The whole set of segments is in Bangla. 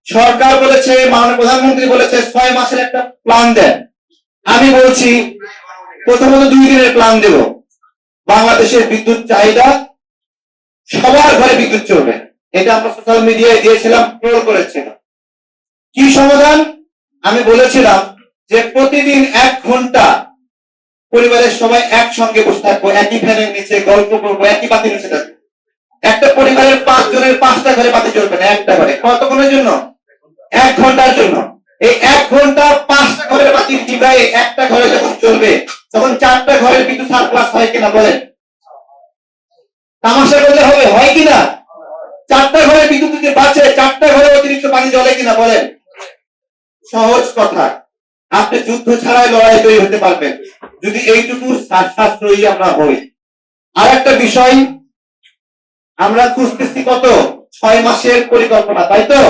সরকার বলেছে, মাননীয় প্রধানমন্ত্রী বলেছে 6 মাসের একটা প্ল্যান দেন। আমি বলছি প্রথমত 2 দিনের প্ল্যান দেব। বাংলাদেশের বিদ্যুৎ চাহিদা, সবার ঘরে বিদ্যুৎ চলবে, এটা আমরা সোশ্যাল মিডিয়ায় দিয়েছিলাম, ট্রোল করেছিলাম। কি সমাধান? আমি বলেছিলাম যে প্রতিদিন 1 ঘন্টা পরিবারের সবাই একসঙ্গে বসে থাকবো, একই ফ্যানের নিচে গল্প করবো, একই বাতি নিচে থাকবো। একটা পরিবারের 5 জনের 5টা ঘরে বাতি জ্বলবে না, একটা ঘরে। কতক্ষণের জন্য? 1 ঘন্টার জন্য। এই 1 ঘন্টা 5টা ঘরের বাতি নিভায়ে একটা ঘরে যখন চলবে, তখন 4টা ঘরের বিদ্যুৎ সারপ্লাস হয় কিনা বলেন? তামাশা করলে হবে? হয় কিনা? 4টা ঘরে বিদ্যুৎ যদি বাঁচে, 4টা ঘরে অতিরিক্ত পানি জ্বলে কিনা বলেন? সহজ কথা। আপনি যুদ্ধ ছাড়াই লড়াই তৈরি হতে পারবেন যদি এইটুকু সাশ্রয়ী আমরা হই। আর একটা বিষয়, আমরা খুঁজতেছি কত? 6 মাসের পরিকল্পনা, তাই তো?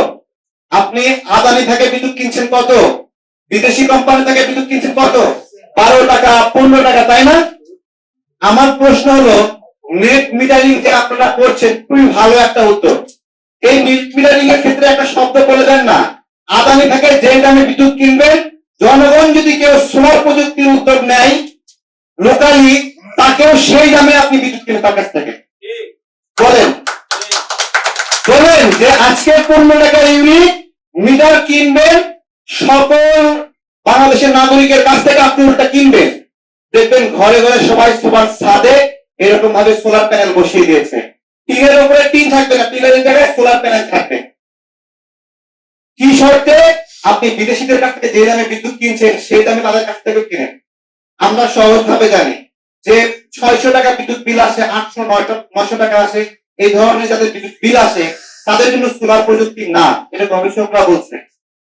আপনি আদানি থেকে বিদ্যুৎ কিনছেন কত? বিদেশি কোম্পানি থেকে বিদ্যুৎ কিনছেন কত? 12 টাকা 15 টাকা, তাই না? আমার প্রশ্ন হলো, নেট মিটারিং যে আপনারা করছেন, খুবই ভালো একটা উদ্যোগ। এই নেট মিটারিং এর ক্ষেত্রে একটা শব্দ বলে দেন না, আদানি থেকে যে দামে বিদ্যুৎ কিনবেন, জনগণ যদি কেউ সোলার প্রযুক্তির উদ্যোগ নেয় লোকালি, তাকেও সেই দামে আপনি বিদ্যুৎ কিনবেন তার কাছ থেকে। বলেন বলেন যে আজকে 15 টাকার ইউনিট মিটার কিনবেন, সকল বাংলাদেশের নাগরিকের কাছ থেকে আপনি ওটা কিনবেন। দেখবেন ঘরে ঘরে সবাই সবার ছাদে এরকম ভাবে সোলার প্যানেল বসিয়ে দিয়েছে। টিনের উপরে টিন থাকবে না, টিনের জায়গায় সোলার প্যানেল থাকবে। কি শর্তে? আপনি বিদেশিদের কাছ থেকে যে দামে বিদ্যুৎ কিনছেন সেই দামে তাদের কাছ থেকে কিনেন। আমরা সহজ ভাবে জানি যে 600 টাকা বিদ্যুৎ বিল আসে, 800 900 টাকা আসে, এই ধরনের যাদের বিদ্যুৎ বিল আসে তাদের জন্য সোলার প্রযুক্তি না, এটা গবেষকরা বলছে।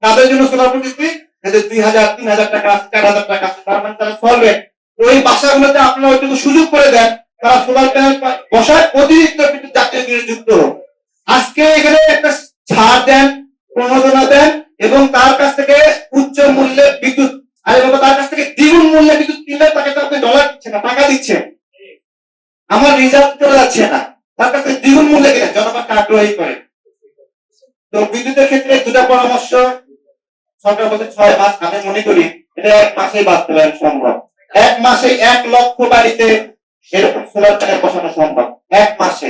তাদের জন্য সোলার প্রযুক্তি যাদের 2000 3000 টাকা আছে, 4000 টাকা আছে, তার মানে তারা সলভেন্ট। ওই বাসাগুলোতে আপনারা ওইটুকু সুযোগ করে দেন, তারা সোলার প্যানেল বসায়, অতিরিক্ত বিদ্যুৎ জাতীয় গ্রিডে যুক্ত হোক। আজকে এখানে একটা ছাড় দেন, প্রণোদনা দেন এবং তার কাছ থেকে উচ্চ মূল্যের বিদ্যুৎ, আরে বাবা তার কাছ থেকে দ্বিগুণ মূল্যে বিদ্যুৎ কিনলে তাকে তো আপনি ডলার দিচ্ছেন না, টাকা দিচ্ছেন। আমার রিজার্ভ চলে যাচ্ছে না, তার কাছে দ্বিগুণ মূল্যে কিনে জনগণকে আগ্রহী করে। তো বিদ্যুতের ক্ষেত্রে 2টা পরামর্শ। সরকার বলছে 6 মাস, আমি মনে করি এটা 1 মাসেই বাস্তবায়ন সম্ভব। 1 মাসে 1 লক্ষ বাড়িতে এরকম সোলার প্যানেল বসানো সম্ভব, 1 মাসে।